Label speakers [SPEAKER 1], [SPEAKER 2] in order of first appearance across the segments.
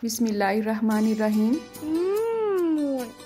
[SPEAKER 1] बिस्मिल्लाहिर्रहमानिर्रहीम।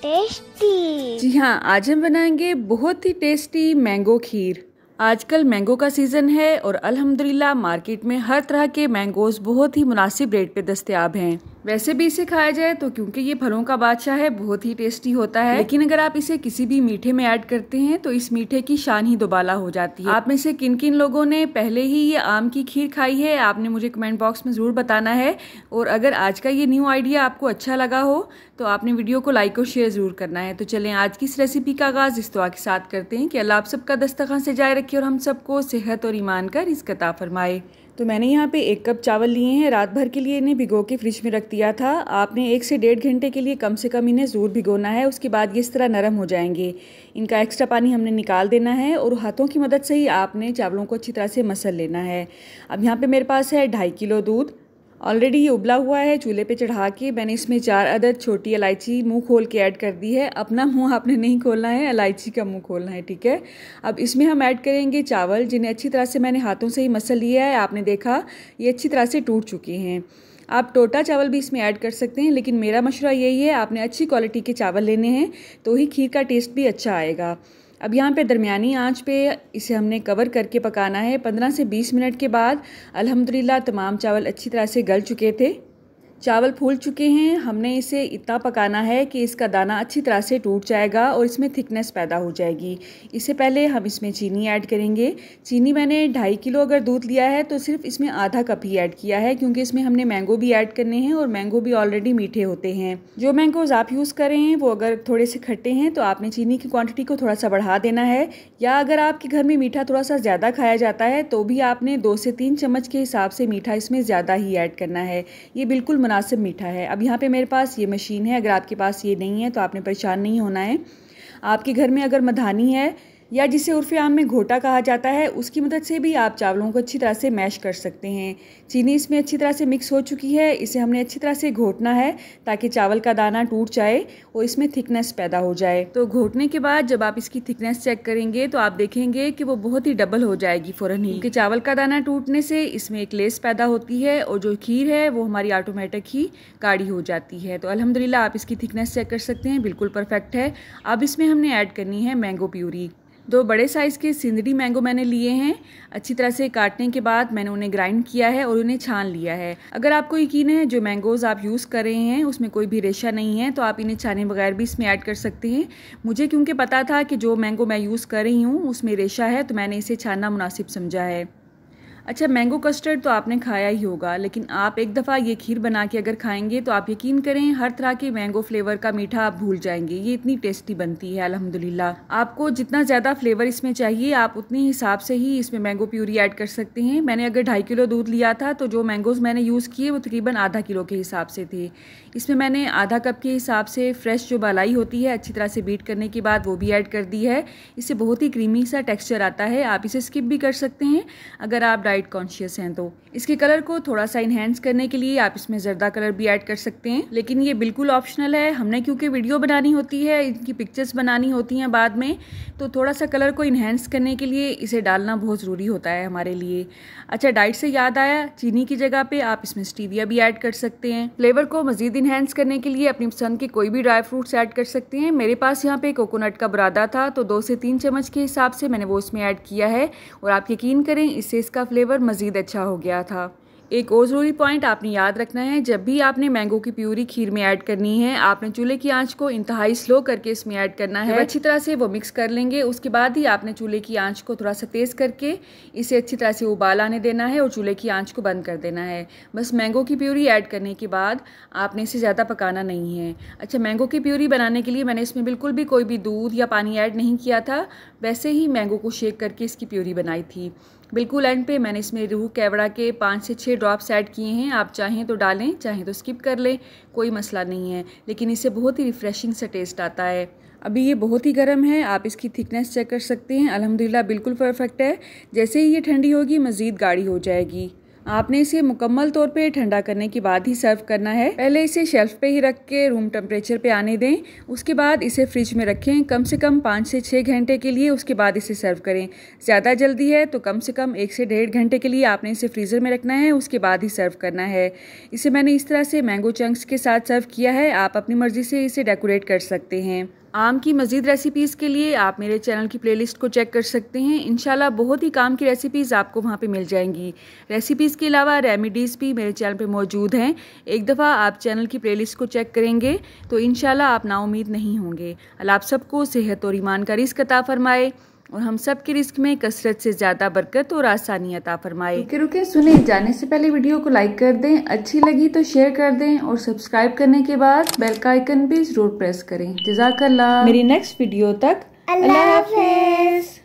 [SPEAKER 2] टेस्टी।
[SPEAKER 1] जी हाँ, आज हम बनाएंगे बहुत ही टेस्टी मैंगो खीर। आजकल मैंगो का सीज़न है और अल्हम्दुलिल्लाह मार्केट में हर तरह के मैंगोज़ बहुत ही मुनासिब रेट पे दस्तयाब हैं। वैसे भी इसे खाया जाए तो क्योंकि ये फलों का बादशाह है, बहुत ही टेस्टी होता है, लेकिन अगर आप इसे किसी भी मीठे में ऐड करते हैं तो इस मीठे की शान ही दोबाला हो जाती है। आप में से किन किन लोगों ने पहले ही ये आम की खीर खाई है, आपने मुझे कमेंट बॉक्स में ज़रूर बताना है। और अगर आज का ये न्यू आइडिया आपको अच्छा लगा हो तो आपने वीडियो को लाइक और शेयर ज़रूर करना है। तो चलें आज की इस रेसिपी का आगाज़ इस दुआ के साथ करते हैं कि अल्लाह आप सबका दस्तरखान से जाए रखे और हम सबको सेहत और ईमान का रिज़्क़ अता फरमाए। तो मैंने यहाँ पे 1 कप चावल लिए हैं। रात भर के लिए इन्हें भिगो के फ्रिज में रख दिया था। आपने 1 से 1.5 घंटे के लिए कम से कम इन्हें ज़रूर भिगोना है। उसके बाद ये इस तरह नरम हो जाएंगे। इनका एक्स्ट्रा पानी हमने निकाल देना है और हाथों की मदद से ही आपने चावलों को अच्छी तरह से मसल लेना है। अब यहाँ पे मेरे पास है 2.5 किलो दूध। ऑलरेडी ये उबला हुआ है। चूल्हे पे चढ़ा के मैंने इसमें 4 अदद छोटी इलायची मुंह खोल के ऐड कर दी है। अपना मुंह आपने नहीं खोलना है, इलायची का मुंह खोलना है, ठीक है। अब इसमें हम ऐड करेंगे चावल, जिन्हें अच्छी तरह से मैंने हाथों से ही मसल लिया है। आपने देखा ये अच्छी तरह से टूट चुके हैं। आप टोटा चावल भी इसमें ऐड कर सकते हैं, लेकिन मेरा मशवरा यही है आपने अच्छी क्वालिटी के चावल लेने हैं तो ही खीर का टेस्ट भी अच्छा आएगा। अब यहाँ पे दरमियानी आंच पे इसे हमने कवर करके पकाना है। 15 से 20 मिनट के बाद अल्हम्दुलिल्लाह तमाम चावल अच्छी तरह से गल चुके थे, चावल फूल चुके हैं। हमने इसे इतना पकाना है कि इसका दाना अच्छी तरह से टूट जाएगा और इसमें थिकनेस पैदा हो जाएगी। इससे पहले हम इसमें चीनी ऐड करेंगे। चीनी मैंने 2.5 किलो अगर दूध लिया है तो सिर्फ इसमें आधा कप ही ऐड किया है, क्योंकि इसमें हमने मैंगो भी ऐड करने हैं और मैंगो भी ऑलरेडी मीठे होते हैं। जो मैंगोज आप यूज़ कर रहे हैं वो अगर थोड़े से खट्टे हैं तो आपने चीनी की क्वान्टिटी को थोड़ा सा बढ़ा देना है, या अगर आपके घर में मीठा थोड़ा सा ज़्यादा खाया जाता है तो भी आपने 2 से 3 चम्मच के हिसाब से मीठा इसमें ज़्यादा ही ऐड करना है। ये बिल्कुल मुनासिब मीठा है। अब यहाँ पे मेरे पास ये मशीन है, अगर आपके पास ये नहीं है तो आपने परेशान नहीं होना है। आपके घर में अगर मधानी है या जिसे उर्फ़े आम में घोटा कहा जाता है, उसकी मदद से भी आप चावलों को अच्छी तरह से मैश कर सकते हैं। चीनी इसमें अच्छी तरह से मिक्स हो चुकी है। इसे हमने अच्छी तरह से घोटना है ताकि चावल का दाना टूट जाए और इसमें थिकनेस पैदा हो जाए। तो घोटने के बाद जब आप इसकी थिकनेस चेक करेंगे तो आप देखेंगे कि वो बहुत ही डबल हो जाएगी फ़ौरन ही, क्योंकि चावल का दाना टूटने से इसमें एक लेस पैदा होती है और जो खीर है वो हमारी ऑटोमेटिक ही गाढ़ी हो जाती है। तो अल्हम्दुलिल्लाह आप इसकी थिकनेस चेक कर सकते हैं, बिल्कुल परफेक्ट है। अब इसमें हमने ऐड करनी है मैंगो प्यूरी। 2 बड़े साइज़ के सिंदरी मैंगो मैंने लिए हैं। अच्छी तरह से काटने के बाद मैंने उन्हें ग्राइंड किया है और उन्हें छान लिया है। अगर आपको यकीन है जो मैंगोज़ आप यूज़ कर रहे हैं उसमें कोई भी रेशा नहीं है तो आप इन्हें छाने बगैर भी इसमें ऐड कर सकते हैं। मुझे क्योंकि पता था कि जो मैंगो मैं यूज़ कर रही हूँ उसमें रेशा है तो मैंने इसे छानना मुनासिब समझा है। अच्छा, मैंगो कस्टर्ड तो आपने खाया ही होगा, लेकिन आप एक दफ़ा ये खीर बना के अगर खाएंगे तो आप यकीन करें हर तरह के मैंगो फ्लेवर का मीठा आप भूल जाएंगे। ये इतनी टेस्टी बनती है अल्हम्दुलिल्लाह। आपको जितना ज़्यादा फ्लेवर इसमें चाहिए आप उतने हिसाब से ही इसमें मैंगो प्यूरी ऐड कर सकते हैं। मैंने अगर 2.5 किलो दूध लिया था तो जो मैंगोज़ मैंने यूज़ किए वो तकरीबन आधा किलो के हिसाब से थे। इसमें मैंने आधा कप के हिसाब से फ्रेश जो मलाई होती है अच्छी तरह से बीट करने के बाद वो भी ऐड कर दी है। इससे बहुत ही क्रीमी सा टेक्स्चर आता है। आप इसे स्किप भी कर सकते हैं अगर आप डाइट कॉन्शियस हैं तो। इसके कलर को थोड़ा सा इन्हेंस करने के लिए आप इसमें जर्दा कलर भी ऐड कर सकते हैं, लेकिन ये बिल्कुल ऑप्शनल है। हमने क्योंकि वीडियो बनानी होती है, इनकी पिक्चर्स बनानी होती हैं बाद में, तो थोड़ा सा कलर को इन्हेंस करने के लिए इसे डालना बहुत ज़रूरी होता है हमारे लिए। अच्छा, डाइट से याद आया, चीनी की जगह पे आप इसमें स्टीविया भी ऐड कर सकते हैं। फ्लेवर को मज़ीद इन्हेंस करने के लिए अपनी पसंद के कोई भी ड्राई फ्रूट्स ऐड कर सकते हैं। मेरे पास यहाँ पे कोकोनट का बुरादा था तो 2 से 3 चम्मच के हिसाब से मैंने वो इसमें ऐड किया है और आप यकीन करें इससे इसका फ्लेवर मज़ीद अच्छा हो गया था। एक और ज़रूरी पॉइंट आपने याद रखना है, जब भी आपने मैंगो की प्यूरी खीर में ऐड करनी है आपने चूल्हे की आंच को इंतहाई स्लो करके इसमें ऐड करना है। अच्छी तरह से वो मिक्स कर लेंगे उसके बाद ही आपने चूल्हे की आंच को थोड़ा सा तेज़ करके इसे अच्छी तरह से उबाल आने देना है और चूल्हे की आंच को बंद कर देना है। बस मैंगो की प्यूरी ऐड करने के बाद आपने इसे ज़्यादा पकाना नहीं है। अच्छा, मैंगो की प्यूरी बनाने के लिए मैंने इसमें बिल्कुल भी कोई भी दूध या पानी ऐड नहीं किया था, वैसे ही मैंगो को शेक करके इसकी प्यूरी बनाई थी। बिल्कुल एंड पे मैंने इसमें रूह केवड़ा के 5 से 6 ड्रॉप्स ऐड किए हैं। आप चाहें तो डालें, चाहें तो स्किप कर लें, कोई मसला नहीं है, लेकिन इससे बहुत ही रिफ़्रेशिंग सा टेस्ट आता है। अभी ये बहुत ही गर्म है, आप इसकी थिकनेस चेक कर सकते हैं। अल्हम्दुलिल्लाह बिल्कुल परफेक्ट है। जैसे ही ये ठंडी होगी मज़ीद गाढ़ी हो जाएगी। आपने इसे मुकम्मल तौर पे ठंडा करने के बाद ही सर्व करना है। पहले इसे शेल्फ पे ही रख के रूम टेम्परेचर पे आने दें। उसके बाद इसे फ्रिज में रखें कम से कम 5 से 6 घंटे के लिए। उसके बाद इसे सर्व करें। ज़्यादा जल्दी है तो कम से कम 1 से 1.5 घंटे के लिए आपने इसे फ्रीज़र में रखना है। उसके बाद ही सर्व करना है। इसे मैंने इस तरह से मैंगो चंक्स के साथ सर्व किया है। आप अपनी मर्ज़ी से इसे डेकोरेट कर सकते हैं। आम की मज़ीद रेसिपीज़ के लिए आप मेरे चैनल की प्लेलिस्ट को चेक कर सकते हैं। इंशाल्लाह बहुत ही काम की रेसिपीज़ आपको वहाँ पे मिल जाएंगी। रेसिपीज़ के अलावा रेमेडीज़ भी मेरे चैनल पे मौजूद हैं। एक दफ़ा आप चैनल की प्लेलिस्ट को चेक करेंगे तो इंशाल्लाह आप नाउम्मीद नहीं होंगे। अल्लाह आप सबको सेहत और ईमान का रिज़्क़ अता फरमाए और हम सब के रिस्क में कसरत से ज़्यादा बरकत और आसानी अता फरमाए। रुके सुने, जाने से पहले वीडियो को लाइक कर दें, अच्छी लगी तो शेयर कर दें और सब्सक्राइब करने के बाद बेल का आइकन भी जरूर प्रेस करें। जज़ाकल्लाह। मेरी नेक्स्ट वीडियो तक अल्लाह हाफिज़।